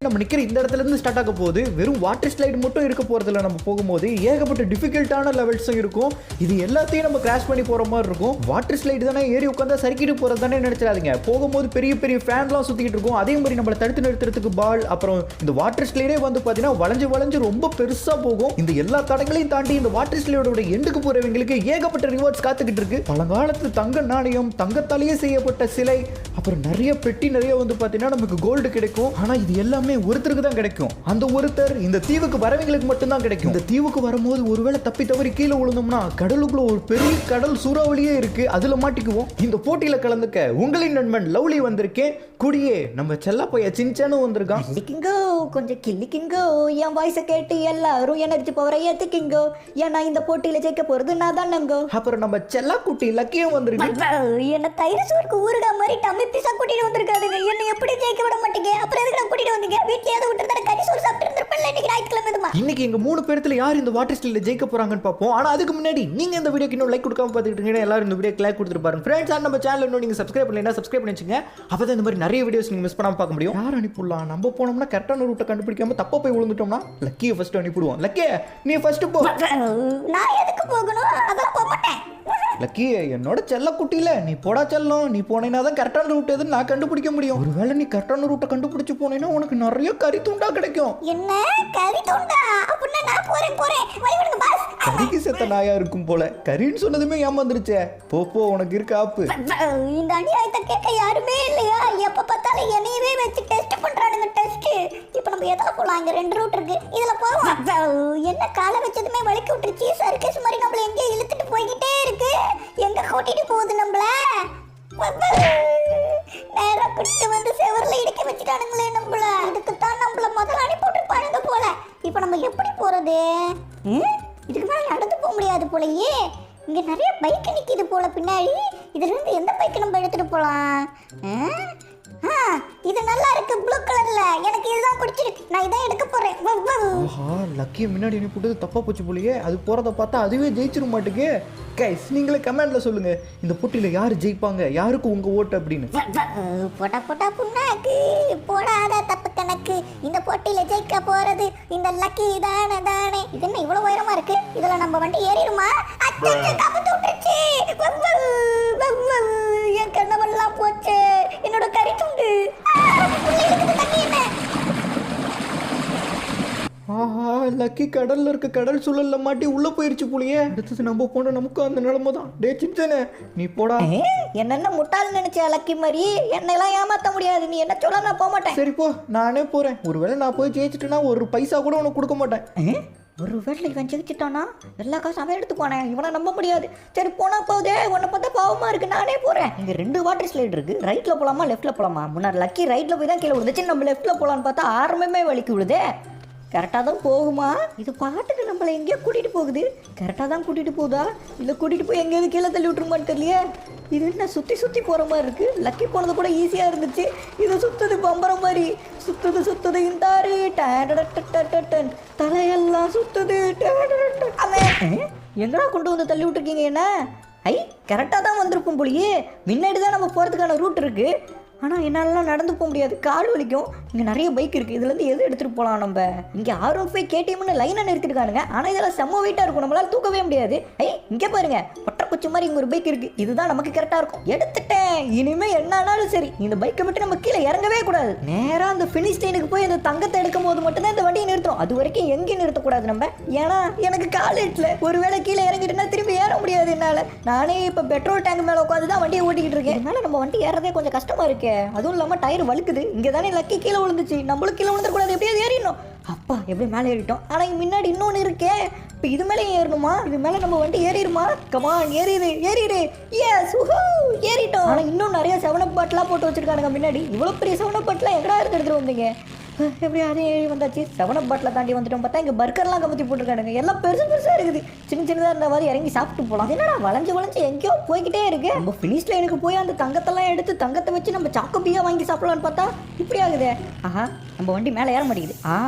நம்ம நிக்கிற இந்த இடத்துல இருந்து ஸ்டார்ட் ஆக போகுது. வெறும் வாட்டர் ஸ்லைடு மட்டும் இருக்க போறதுல நம்ம போகும்போது ஏகப்பட்ட டிஃபிகல்ட்டான லெவல்ஸும் இருக்கும். இது எல்லாத்தையும் நம்ம கிராஷ் பண்ணி போற மாதிரி இருக்கும். வாட்டர் ஸ்லைடு தானே ஏறி உட்காந்தா சறுக்கிட்டு போறது தானே நினைச்சிடாதீங்க. போகும்போது பெரிய பெரிய ஃபேன்லாம் சுத்திக்கிட்டு இருக்கும். அதே மாதிரி நம்மளை தடுத்து நிறுத்துறதுக்கு பால், அப்புறம் இந்த வாட்டர் ஸ்லைடே வந்து பாத்தீங்கன்னா வளைஞ்சு வளைஞ்சு ரொம்ப பெருசா போகும். இந்த எல்லா தடங்களையும் தாண்டி இந்த வாட்டர் ஸ்லைடோட எண்டுக்கு போறவங்களுக்கு ஏகப்பட்ட ரிவார்ட்ஸ் காத்துக்கிட்டு இருக்கு. பழங்காலத்து தங்க நாணயம், தங்கத்தாலேயே செய்யப்பட்ட சிலை, அப்புறம் நிறைய பெட்டி நிறைய வந்து பாத்தீங்கன்னா நமக்கு கோல்டு கிடைக்கும். ஆனா இது எல்லாமே ஒருத்தருக்கு தான் கிடைக்கும். அந்த ஒருத்தர் இந்த தீவுக்கு வரவங்களுக்கு மட்டும்தான் கிடைக்கும். இந்த தீவுக்கு வரும்போது ஒருவேளை தப்பி தவறி கீழே விழுந்தோம்னா கடலுக்குள்ள ஒரு பெரிய கடல் சூறாவளியே இருக்கு, அதுல மாட்டிக்குவோம். இந்த போட்டியில கலந்துக்க உங்களின் நண்பன் லவ்லி வந்திருக்கேன். கூடியே நம்ம செல்ல பைய சின்சானும் வந்திருக்கான். கில்லிக்கிங்கோ, கொஞ்சம் கில்லிக்கிங்கோ, என் வாய்ஸை கேட்டு எல்லாரும் எனர்ஜி பவரை ஏத்துக்கிங்கோ. ஏன்னா இந்த போட்டியில ஜெயிக்க போறது நான் தானங்கோ. அப்புறம் நம்ம செல்லா குட்டி லக்கியும் வந்திருக்கு. என்ன தயிர் சோறுக்கு ஊறுகா மாதிரி டம்மி பீஸா கூட்டிட்டு வந்திருக்காதுங்க. என்ன எப்படி ஜெயிக்க விட மாட்டீங்க? அப்புறம் எதுக்கு நான் கூட்டிட்டு வந்தீங்க? வீட்லயாவது விட்டு கறி சோறு சாப்பிட்டு இருந்திருப்பேன்ல. இன்னைக்கு ஞாயிற்றுக்கிழமை இதுமா. இன்னைக்கு எங்க 3 பேர்த்துல யார் இந்த வாட்டர் ஸ்லைட்ல ஜெயிக்க போறாங்கன்னு பார்ப்போம். ஆனா அதுக்கு முன்னாடி நீங்க இந்த வீடியோக்கு இன்னும் லைக் கொடுக்காம பார்த்துட்டு இருக்கீங்க. எல்லாரும் இந்த வீடியோக்கு லைக் கொடுத்துட்டு பாருங்க. ஃப்ரெண்ட்ஸ், நம்ம சேனல் இன்னும் நீங்க சப்ஸ்கிரைப் பண்ணலைன்னா சப்ஸ்கிரைப் பண்ணி வச்சுங்க. அப்பதான் இந்த மாதிரி நிறைய வீடியோஸ் நீங்க மிஸ் பண்ணாம பார்க்க முடியும். யார் அனுப்பிடலாம்? நம்ம போனோம்னா கரெக்டான ரூட்டை கண்டுபிடிக்காம தப்பா போய் விழுந்துட்டோம்னா லக்கியை ஃபர்ஸ்ட் அனுப்பிடுவோம். லக்கே, நீ ஃபர்ஸ்ட் போ. நான் எதுக்கு போகணும்? அதெல்லாம் போக மாட்டேன். லக்கி, என்னோட செல்ல குட்டியில நீ போடா செல்லம். நீ போனேன்னா தான் கரெக்டான ரூட் எதுன்னு நான் கண்டுபிடிக்க முடியும். ஒருவேளை நீ கரெக்டான ரூட்டை கண்டுபிடிச்சு போனேன்னா உனக்கு நிறைய கறி துண்டா கிடைக்கும். என்ன கறி துண்டா? அப்படின்னா நான் போறேன். வழிவிடுங்க பாஸ். கறிக்கு செத்த நாயா இருக்கும் போல. கறின்னு சொன்னதுமே ஏமாந்துருச்சே. போ உனக்கு இருக்க ஆப்பு. இந்த அநியாயத்தை கேட்க யாருமே இல்லையா? எப்ப பார்த்தாலும் என்னையவே வச்சு டெஸ்ட் பண்றானுங்க. டெஸ்ட். இப்போ நம்ம எதுல போலாம்? இங்க 2 ரூட் இருக்கு, இதுல போவோம். என்ன காலை வச்சதுமே வலிக்கு விட்டுருச்சு. சர்க்கஸ் மாதிரி நம்மள எங்க இழுத்துட்டு போய்கிட்டே இருக்கு. எங்க கூட்டிட்டு போகுது நம்மள? நேரா கிட்ட வந்து செவர்ல இடிக்க வச்சுட்டானுங்களே நம்மள. இதுக்கு தான் நம்மள முதல்ல அனுப்பிட்டு பாருங்க போல. இப்போ நம்ம எப்படி போறது? இதுக்கு மேல நடந்து போக முடியாது போலயே. இங்க நிறைய பைக் நிக்குது போல பின்னாடி. இதுல இருந்து எந்த பைக் நம்ம எடுத்துட்டு போலாம்? இது நல்லா இருக்கு, ப்ளூ கலர்ல. எனக்கு இதுதான் பிடிச்சிருக்கு. நான் இதை எடுக்க போறேன். ஆஹா, லக்கியை முன்னாடி அனுப்பிட்டது தப்பா போச்சு போலயே. அது போறத பார்த்தா அதுவே ஜெயிச்சிட மாட்டேங்க. கைஸ், நீங்களே கமெண்ட்ல சொல்லுங்க இந்த போட்டியில யாரு ஜெயிப்பாங்க, யாருக்கு உங்க ஓட்டு அப்படின்னு. போட்டா புண்ணாக்கு போடாத தப்பு கணக்கு. இந்த போட்டியில ஜெயிக்க போறது இந்த லக்கி தானே. இது என்ன இவ்வளவு உயரமா இருக்கு? இதுல நம்ம வண்டி ஏறிடுமா? என் கண்ணவெல்லாம் போச்சு. என்னோட கறி துண்டு. ஆஹா, லக்கி கடல்ல இருக்க கடல் சூழல்ல மாட்டி உள்ள போயிருச்சு போலயே. அடுத்தது நம்ம போன நமக்கு அந்த நிலைமை தான். டே சின்சனே, நீ போடா. என்னென்ன முட்டாள் நினைச்ச லக்கி மாதிரி என்னெல்லாம் ஏமாத்த முடியாது. நீ என்ன சொல்ல நான் போக மாட்டேன். சரி போ, நானே போறேன். ஒருவேளை நான் போய் ஜெயிச்சிட்டேன்னா ஒரு பைசா கூட உனக்கு கொடுக்க மாட்டேன். ஒரு வேட்டில் இவன் ஜெயிச்சிட்டானா எல்லா காசும் அவன் எடுத்து போனேன். இவனை நம்ப முடியாது. சரி போனா போகுதே, உன்னை பார்த்தா பாவமா இருக்கு, நானே போறேன். இங்க 2 வாட்டர் ஸ்லைட் இருக்கு. ரைட்ல போலாமா லெஃப்ட்ல போலாமா? முன்னாடி லக்கி ரைட்ல போய் தான் கீழே விழுந்துச்சு. நம்ம லெஃப்ட்ல போலான்னு பார்த்தா ஆரம்பமே வலிக்கு விழுதே. கரெக்டாக தான் போகுமா? இது பாட்டுக்கு நம்மளை எங்கேயோ கூட்டிகிட்டு போகுது. கரெக்டாக தான் கூட்டிகிட்டு போகுதா இல்லை கூட்டிகிட்டு போய் எங்கேயாவது கீழே தள்ளி விட்டுருமான்னு தெரியலையே. இது என்ன சுற்றி போகிற மாதிரி இருக்குது. லக்கி போனது கூட ஈஸியாக இருந்துச்சு. இது சுற்றுது பம்பரம் மாதிரி. சுற்றுது இந்தாரு. தலையெல்லாம் சுற்றுது. எங்கடா கொண்டு வந்து தள்ளி விட்டுருக்கீங்க என்ன? கரெக்டாக தான் வந்திருக்கும் போலியே. முன்னாடி தான் நம்ம போகிறதுக்கான ரூட் இருக்குது. ஆனால் என்னாலலாம் நடந்து போக முடியாது, கால் வலிக்கும். இங்கே நிறைய பைக் இருக்குது. இதுலேருந்து எது எடுத்துகிட்டு போகலாம் நம்ம? இங்கே R15 KTMன்னு லைனை நிறுத்திருக்கானுங்க. ஆனால் இதெல்லாம் செம்ம வெயிட்டாக இருக்கும், நம்மளால் தூக்கவே முடியாது. இங்கே பாருங்க, பட்டக்குச்சி மாதிரி இங்கே ஒரு பைக் இருக்குது. இதுதான் நமக்கு கரெக்டாக இருக்கும். எடுத்துட்டேன். இனிமேல் என்ன ஆனாலும் சரி இந்த பைக்கை விட்டு நம்ம கீழே இறங்கவே கூடாது. நேராக அந்த ஃபினிஷ் லைனுக்கு போய் அந்த தங்கத்தை எடுக்கும் போது மட்டும்தான் இந்த வண்டியை நிறுத்தும். அது வரைக்கும் எங்கேயும் நிறுத்தக்கூடாது நம்ம. ஏன்னா எனக்கு கால் எட்டல. ஒருவேளை கீழே இறங்கிட்டுனா திரும்பி ஏற முடியாது என்னால். நானே இப்போ பெட்ரோல் டேங்க் மேலே உட்காந்து தான் வண்டியை ஓட்டிக்கிட்டு இருக்கேன். அதனால நம்ம வண்டி ஏறதே கொஞ்சம் கஷ்டமாக இருக்கு. அதுவும் இல்லாமல் டயர் வழுக்குது. இங்கே தானே லக்கி கீழே விழுந்துச்சு. நம்மளும் கீழே விழுந்துடக்கூடாது. எப்படியாவது ஏறிடணும். அப்பா எப்படி மேலே ஏறிட்டோம். ஆனால் இங்கே முன்னாடி இன்னொன்று இருக்கே. இப்போ இது மேலே ஏறணுமா? இது மேலே நம்ம வண்டி ஏறிடுமா? கமான், ஏறிடு. எஸ், ஏறிட்டோம். ஆனால் இன்னும் நிறைய 7up பாட்டிலாம் போட்டு வச்சிருக்கானுங்க முன்னாடி. இவ்வளோ பெரிய 7up பாட்டிலாம் எங்கடா இருந்து எடுத்துகிட்டு வந்தீங்க? எப்படி அதே ஏறி வந்தாச்சு. 7up பாட்டில் தாண்டி வந்துட்டோம். பார்த்தா இங்கே பர்கர்லாம் கமுத்தி போட்டுருக்கானுங்க. எல்லாம் பெருசாக இருக்குது. சின்னதாக இருந்த மாதிரி இறங்கி சாப்பிட்டு போகலாம். என்னடா வளைஞ்சு எங்கேயோ போய்கிட்டே இருக்கு. நம்ம ஃபினிஷ் லைனுக்கு போய் அந்த தங்கத்தெல்லாம் எடுத்து தங்கத்தை வச்சு நம்ம சாக்கோபியா வாங்கி சாப்பிடலான்னு பார்த்தா இப்படி ஆகுது. ஆஹா, நம்ம வண்டி மேலே ஏற மாட்டேங்குது.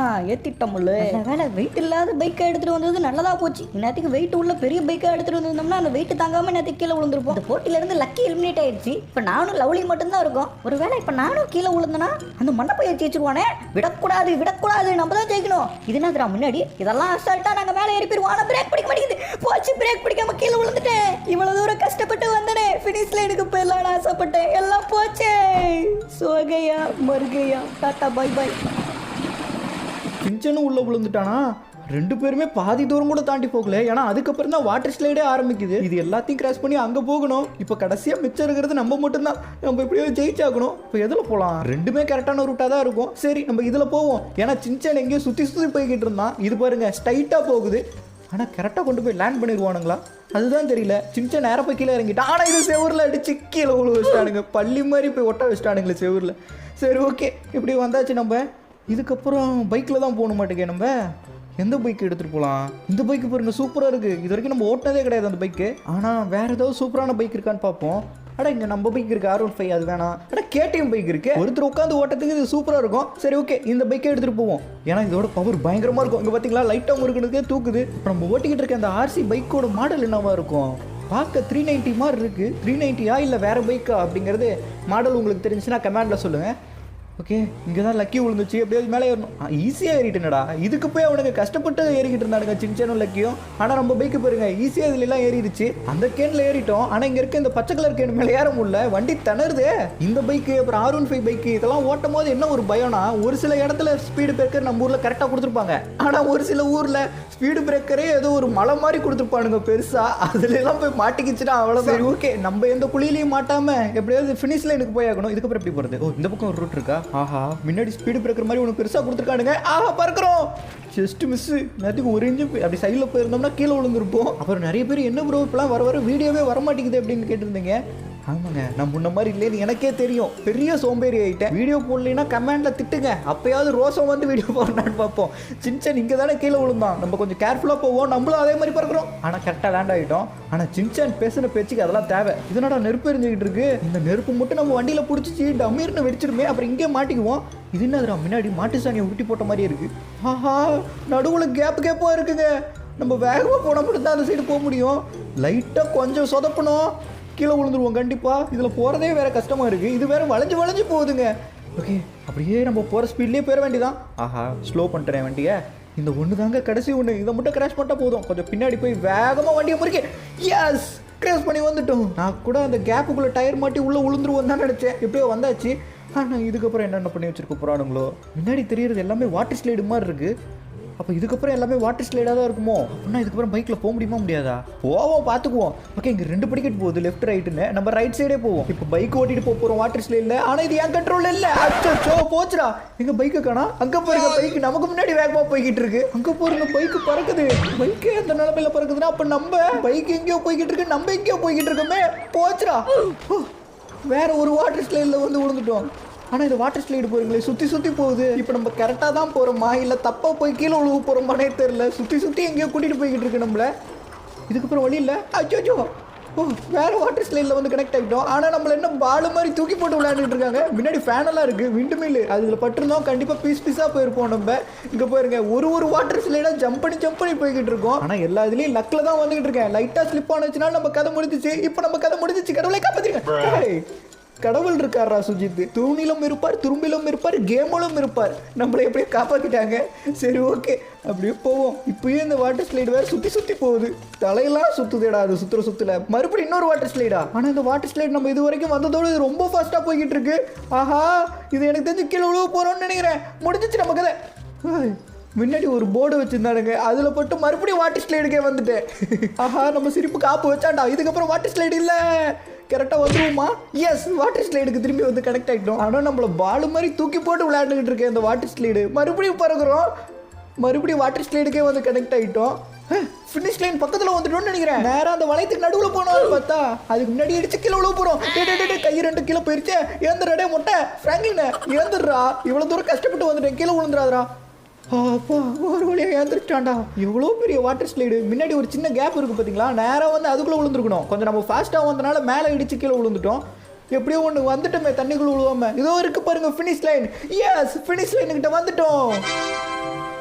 ஏற்றிட்டோம்ல. வேலை வெயிட் இல்லாத பைக்கை எடுத்துகிட்டு வந்தது நல்லதாக போச்சு. இன்னத்துக்கு வெயிட் உள்ள பெரிய பைக்கை எடுத்துகிட்டு வந்திருந்தோம்னா அந்த வெயிட் தாங்காமல் நேற்றுக்கு கீழே விழுந்திருப்போம். இந்த போட்டியிலேருந்து லக்கி எலிமினேட் ஆயிடுச்சு. இப்போ நானும் லவ்லி மட்டும்தான் இருக்கும். ஒரு வேளை இப்போ நானும் கீழே விழுந்தேன்னா அந்த மண்டப்பையை தேய்ச்சிருவானே. விடக்கூடாது விடக்கூடாது, நம்ம தான் ஜெயிக்கணும். இது என்னதுடா முன்னாடி? இதெல்லாம் அசால்ட்டா நாங்கள் மேலே ஏறி போயிருவோம். ஆனால் பிரேக் பிடிக்க மாட்டேங்குது. போச்சு, பிரேக் பிடிக்காம கீழே விழுந்துட்டேன். இவ்வளோ தூரம் கஷ்டப்பட்டு வந்தனே, ஃபினிஷ் லைனுக்கு போயிடலான்னு ஆசைப்பட்டேன். எல்லாம் போச்சு. சோகையா மருகையா, டாட்டா பாய் பாய். சின்சனும் உள்ள விழுந்துட்டானா? ரெண்டு பேருமே பாதி தூரம் கூட தாண்டி போகல. ஏன்னா அதுக்கப்புறம் தான் வாட்டர் ஸ்லைடே ஆரம்பிக்குது. இது எல்லாத்தையும் கிராஸ் பண்ணி அங்கே போகணும். இப்போ கடைசியாக மிச்சம் இருக்கிறது நம்ம மட்டும்தான். நம்ம எப்படியோ ஜெயிச்சாகணும். இப்போ எதில் போகலாம்? ரெண்டுமே கரெக்டான ரூட்டாக தான் இருக்கும். சரி, நம்ம இதில் போவோம். ஏன்னா சின்சன் எங்கேயோ சுற்றி சுற்றி போய்கிட்டு இருந்தான். இது பாருங்க, ஸ்ட்ரைட்டாக போகுது. ஆனால் கரெக்டாக கொண்டு போய் லேண்ட் பண்ணிடுவானுங்களா? அதுதான் தெரியல. சின்சன் நேரம் போய் கீழே இறங்கிட்டான். ஆனால் இது செவரில் அடிச்சு கீழே உழு வச்சிட்டானுங்க. பள்ளி மாதிரி போய் ஒட்ட வச்சிட்டானுங்களே செவரில். சரி, ஓகே, இப்படி வந்தாச்சு. நம்ம இதுக்கப்புறம் பைக்கில் தான் போகணும் மாட்டேங்க. நம்ம எந்த பைக் எடுத்துகிட்டு போகலாம்? இந்த பைக்கு பாருங்க, சூப்பராக இருக்குது. இது வரைக்கும் நம்ம ஓட்டினதே கிடையாது அந்த பைக்கு. ஆனால் வேறு ஏதாவது சூப்பரான பைக் இருக்கான்னு பார்ப்போம். அடா, இங்கே நம்ம பைக் இருக்குது, R15. அது வேணாம். அடா, KTM பைக் இருக்குது. ஒருத்தர் உட்காந்து ஓட்டத்துக்கு இது சூப்பராக இருக்கும். சரி, ஓகே, இந்த பைக்கை எடுத்துகிட்டு போவோம். ஏன்னா இதோட பவர் பயங்கரமாக இருக்கும். இங்கே பார்த்தீங்களா, லைட்டாக இருக்கிறதுக்கே தூக்குது. இப்போ நம்ம ஓட்டிக்கிட்டு இருக்க அந்த RC பைக்கோட மாடல் என்னவா இருக்கும்? பார்க்க 390 மாதிரி இருக்குது. 390 இல்லை வேறு பைக்கா அப்படிங்கிறது மாடல் உங்களுக்கு தெரிஞ்சுன்னா கமெண்டில் சொல்லுங்கள். ஓகே, இங்கே தான் லக்கி விழுந்துச்சு. எப்படியாவது மேலே ஏறணும். ஈஸியாக ஏறிட்டுனடா. இதுக்கு போய் அவனுக்கு கஷ்டப்பட்டு ஏறிக்கிட்டு இருந்தானுங்க சின்சனும் லக்கியும். ஆனால் நம்ம பைக்கு பாருங்க, ஈஸியாக இதுலாம் ஏறிடுச்சு. அந்த கேனில் ஏறிட்டோம். ஆனால் இங்கே இருக்க இந்த பச்சை கலர் கேன் மேலே ஏற முடியல. வண்டி திணறுது. இந்த பைக்கு அப்புறம் R15 பைக்கு இதெல்லாம் ஓட்டும் போது என்ன ஒரு பயம்னா, ஒரு சில இடத்துல ஸ்பீடு பிரேக்கர் நம்ம ஊரில் கரெக்டாக கொடுத்துருப்பாங்க. ஆனால் ஒரு சில ஊரில் ஸ்பீடு பிரேக்கரே ஏதோ ஒரு மலை மாதிரி கொடுத்துருப்பானுங்க பெருசாக. அதுலலாம் போய் மாட்டிக்கிச்சுன்னா அவ்வளோதான். சரி, ஓகே, நம்ம எந்த குழியிலையும் மாட்டாமல் எப்படியாவது ஃபினிஷ் லைனுக்கு போய் ஆகணும். இதுக்கப்புறம் எப்படி போகிறது? ஓ, இந்த பக்கம் ஒரு ரூட் இருக்கா? ஆஹா, முன்னாடி ஸ்பீடு பிரேக்கர் மாதிரி ஒன்று பெருசாக கொடுத்துருக்கானுங்க. ஆஹா, பறக்கிறோம். Just miss. நேரத்துக்கு ஒரு இன்ச்சு அப்படி சைடில் போயிருந்தோம்னா கீழே விழுந்துருப்போம். அப்புறம் நிறைய பேர் என்ன ப்ரோ இப்பெல்லாம் வர வர வீடியோவே வரமாட்டேங்குது அப்படின்னு கேட்டிருந்தீங்க. ஆமாங்க, நான் முன்ன மாதிரி இல்லைன்னு எனக்கே தெரியும். பெரிய சோம்பேறி ஆகிட்டேன். வீடியோ போடலைன்னா கமெண்டில் திட்டுங்க. அப்போயாவது ரோசம் வந்து வீடியோ போடலான்னு பார்ப்போம். சின்சன் இங்கே தானே கீழே விழுந்தான். நம்ம கொஞ்சம் கேர்ஃபுல்லாக போவோம். நம்மளும் அதே மாதிரி பறக்கிறோம். ஆனால் கரெக்டாக லேண்ட் ஆகிட்டோம். ஆனால் சின்சன் பேசின பேச்சுக்கு அதெல்லாம் தேவை. இதனோட நெருப்பு எரிஞ்சுக்கிட்டு இருக்கு. இந்த நெருப்பு மட்டும் நம்ம வண்டியில் பிடிச்சிச்சு டமீர்னு வெடிச்சிருமே. அப்புறம் இங்கே மாட்டிக்குவோம். இது என்னதுடா, முன்னாடி மாட்டு சாணியை உருட்டி போட்ட மாதிரியே இருக்குது. ஆஹா, நடுவில் கேப்பாக இருக்குங்க. நம்ம வேகமாக போனால் மட்டும்தான் அந்த சைடு போக முடியும். லைட்டாக கொஞ்சம் சொதப்பணும், கீழே விழுந்துருவோம் கண்டிப்பாக. இதில் போகிறதே வேறு கஷ்டமாக இருக்குது. இது வேறு வளைஞ்சு வளைஞ்சு போகுதுங்க. ஓகே, அப்படியே நம்ம போகிற ஸ்பீட்லேயே போயிட வேண்டியதான். ஆஹா, ஸ்லோ பண்ணிட்டேன் வண்டியை. இந்த ஒன்று தாங்க கடைசி ஒன்று. இதை மட்டும் கிராஷ் பண்ணிட்டா போதும். கொஞ்சம் பின்னாடி போய் வேகமாக வண்டியை முறிக்க. எஸ், கிராஷ் பண்ணி வந்துட்டோம். நான் கூட அந்த கேப்புக்குள்ளே டயர் மாட்டி உள்ளே விழுந்துருவோம் தான் நினச்சேன். எப்படியோ வந்தாச்சு. ஆனால் இதுக்கப்புறம் என்னென்ன பண்ணி வச்சுருக்க போகிறானுங்களோ? முன்னாடி தெரியறது எல்லாமே வாட்டர் ஸ்லைடு மாதிரி இருக்குது. அப்போ இதுக்கப்புறம் எல்லாமே வாட்டர் ஸ்லைடாக தான் இருக்குமோ? அப்படின்னா இதுக்கப்புறம் பைக்கில் போக முடியுமா முடியாதா? போவோம், பார்த்துக்குவோம். ஓகே, இங்கே 2 படிக்கட் போகுது, லெஃப்ட் ரைட்டுன்னு. நம்ம ரைட் சைடே போவோம். இப்போ பைக் ஓட்டிட்டு போகிறோம் வாட்டர் ஸ்லைடில். ஆனால் இது என் கண்ட்ரோல் இல்லை. அச்சோ, போச்சுடா. எங்கள் பைக்கு காணா. அங்கே போயிருக்க பைக்கு நமக்கு முன்னாடி வேகமாக போய்கிட்டு இருக்கு. அங்கே போகிற பைக்கு பறக்குது. பைக்கே அந்த நிலமையில பறக்குதுன்னா அப்போ நம்ம பைக் எங்கேயோ போய்கிட்டு இருக்கு, நம்ம எங்கேயோ போய்கிட்டு இருக்கோமே. போச்சுடா. வேற ஒரு வாட்டர் ஸ்லைடில் வந்து விழுந்துட்டோம். ஆனால் இது வாட்டர் ஸ்லைடு போகிறீங்களே, சுற்றி சுற்றி போகுது. இப்போ நம்ம கரெக்டாக தான் போகிறோமா இல்லை தப்பாக போய் கீழே உழுவு போகிறோமானே தெரில. சுற்றி எங்கேயோ கூட்டிகிட்டு போய்கிட்டு இருக்கு நம்மளை. இதுக்கப்புறம் வழி இல்லை. அச்சோ, ஓ, வேறு வாட்டர் ஸ்லைடில் வந்து கனெக்ட் ஆகிட்டோம். ஆனால் நம்மளை என்ன பால் மாதிரி தூக்கி போட்டு விளையாண்டுட்டு இருக்காங்க. முன்னாடி ஃபேனெல்லாம் இருக்குது, விண்டு மில்லு. அதில் பட்டிருந்தோம் கண்டிப்பாக பீஸாக போயிருப்போம் நம்ம. இங்கே போயிருங்க, ஒரு வாட்டர் ஸ்லைடாக ஜம்ப் பண்ணி போய்கிட்டு இருக்கோம். ஆனால் எல்லா இதுலேயும் லக்கில் தான் வந்துகிட்டு இருக்கேன். லைட்டாக ஸ்லிப் ஆனிச்சுன்னா நம்ம கதை முடிஞ்சிச்சு. இப்போ நம்ம கதை முடிஞ்சிச்சு. கடவுளை காப்பாற்றிருக்கேன். கடவுள் இருக்காரா சுஜித்? தூணிலும் இருப்பார், துரும்பிலும் இருப்பார், கேமிலும் இருப்பார். நம்மளை எப்படியே காப்பாற்றிட்டாங்க. சரி, ஓகே, அப்படியே போவோம். இப்பயும் இந்த வாட்டர் ஸ்லைடு வேறு சுற்றி போகுது. தலையெல்லாம் சுற்றுதேடா அது சுற்றுல. மறுபடியும் இன்னொரு வாட்டர் ஸ்லைடா. ஆனால் இந்த வாட்டர் ஸ்லைடு நம்ம இது வரைக்கும் வந்ததோடு இது ரொம்ப ஃபாஸ்ட்டாக போய்கிட்டு இருக்கு. ஆஹா, இது எனக்கு தெரிஞ்சு கீழே உழுவ போகிறோம்னு நினைக்கிறேன். முடிஞ்சிச்சு நம்ம கதை. முன்னாடி ஒரு போர்டு வச்சுருந்தானுங்க, அதில் போட்டு மறுபடியும் வாட்டர் ஸ்லைடுக்கே வந்துட்டேன். ஆஹா, நம்ம சிரிப்பு காப்பு வச்சாண்டா. இதுக்கப்புறம் வாட்டர் ஸ்லைடு இல்லை. கரெக்டாக வந்துருவோமா? எஸ், வாட்டர் ஸ்லைடுக்கு திரும்பி வந்து கனெக்ட் ஆகிட்டோம். ஆனால் நம்மளை பாலு மாதிரி தூக்கி போட்டு விளையாண்டுக்கிட்டு இருக்கேன் இந்த வாட்டர் ஸ்லைடு. மறுபடியும் பறக்கிறோம். மறுபடியும் வாட்டர் ஸ்லைடுக்கே வந்து கனெக்ட் ஆகிட்டோம். ஃபினிஷ் லைன் பக்கத்தில் வந்துட்டோம்னு நினைக்கிறேன். நேராக அந்த வளையத்துக்கு நடுவில் போனோம் பார்த்தா அதுக்கு முன்னாடி அடிச்சு கீழே விழுவ போகிறோம். கை 2 கிலோ போயிருச்சு. ஏந்துறடே மொட்டை ஃப்ராங்க்லின், ஏந்துடுறா. இவ்வளோ தூரம் கஷ்டப்பட்டு வந்துட்டேன், கீழே விழுந்துடாதரா. அப்பா, ஒரு வழியாக ஏந்திரிச்சிட்டான்டா. எவ்வளோ பெரிய வாட்டர் ஸ்லைடு. முன்னாடி ஒரு சின்ன கேப் இருக்குது பார்த்தீங்களா? நேராக வந்து அதுக்குள்ளே விழுந்துருக்கணும். கொஞ்சம் நம்ம ஃபாஸ்ட்டாக வந்தனால மேலே இடிச்சு கீழே விழுந்துட்டோம். எப்படியோ ஒன்று வந்துட்டோமே தண்ணிக்குள்ள விழுவாமல். இதோ இருக்குது பாருங்கள் ஃபினிஷ் லைன். எஸ், ஃபினிஷ் லைனுக்கிட்ட வந்துட்டோம்.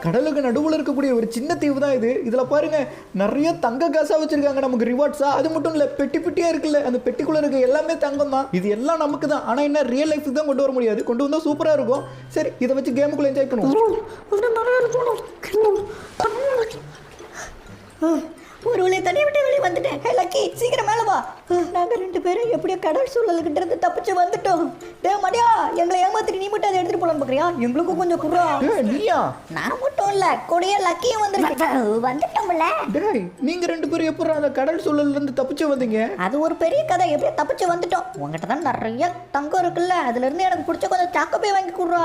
கடலுக்கு நடுவுல இருக்கக்கூடிய ஒரு சின்ன தீவு தான் இது. இதுல பாருங்க நிறைய தங்க காசா வச்சிருக்காங்க நமக்கு ரிவார்ட்ஸா. அது மட்டும் இல்ல பெட்டி பெட்டியா இருக்குல்ல, அந்த பெட்டிக்குள்ள இருக்க எல்லாமே தங்கம் தான். இது எல்லாம் நமக்கு தான். ஆனா என்ன ரியல் லைஃப்க்கு தான் கொண்டு வர முடியாது. கொண்டு வந்தா சூப்பரா இருக்கும். சரி இதை வச்சு கேமுக்குள்ள என்ஜாய் பண்ணுவோம். ஒரு வழியை தனியை விட்டு வெளியே வந்துட்டேன். ஹே லக்கி, சீக்கிரம் மேலே வா. நாங்கள் 2 பேரும் எப்படியோ கடல் சூழலுக்கிட்ட இருந்து தப்பிச்சு வந்துட்டோம். டே மடியா, எங்களை ஏமாத்திட்டு நீ மட்டும் அதை எடுத்துட்டு போலாம் பார்க்குறியா? எங்களுக்கும் கொஞ்சம் குறா. நீயா? நான் மட்டும் இல்ல, கூடயே லக்கியும் வந்துட்டோம்ல. டேய் நீங்க 2 பேரும் எப்படி அந்த கடல் சூழல்ல இருந்து தப்பிச்சு வந்தீங்க? அது ஒரு பெரிய கதை. எப்படியோ தப்பிச்சு வந்துட்டோம். உங்ககிட்ட தான் நிறைய தங்கம் இருக்குல்ல, அதுல இருந்து எனக்கு பிடிச்ச கொஞ்சம் சாக்கோபே வாங்கி கொடுறா.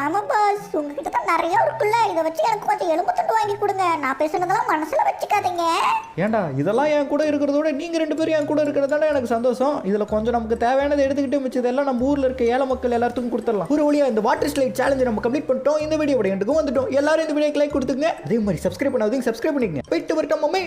ஆமா பாஸ், உங்ககிட்ட தான் நிறைய இருக்குல்ல, இதை வச்சு எனக்கு கொஞ்சம் எலும்பு துண்டு வாங்கி கொடுங்க. நான் பேசுனதெல்லாம் மனசுல வச்சுக்காதீங்க. ஏண்டா இதெல்லாம் என் கூட இருக்கிறதோட நீங்க 2 பேரும் என் கூட இருக்கிறதால எனக்கு சந்தோஷம். இதுல கொஞ்சம் நமக்கு தேவையானதை எடுத்துக்கிட்டு மிச்சதெல்லாம் நம்ம ஊர்ல இருக்க ஏழை மக்கள் எல்லாத்துக்கும் கொடுத்துடலாம். ஒரு வழியா இந்த வாட்டர் ஸ்லைட் சேலஞ்சை நம்ம கம்ப்ளீட் பண்ணிட்டோம். இந்த வீடியோட எண்டுக்கும் வந்துட்டோம். எல்லாரும் இந்த வீடியோக்கு லைக் கொடுத்துங்க. அதே மாதிரி சப்ஸ்கிரைப் பண்ணாதீங்க, சப்ஸ்கிரைப் பண்ணிக்கங்க. போயிட்டு வரட்டும் மம்மே.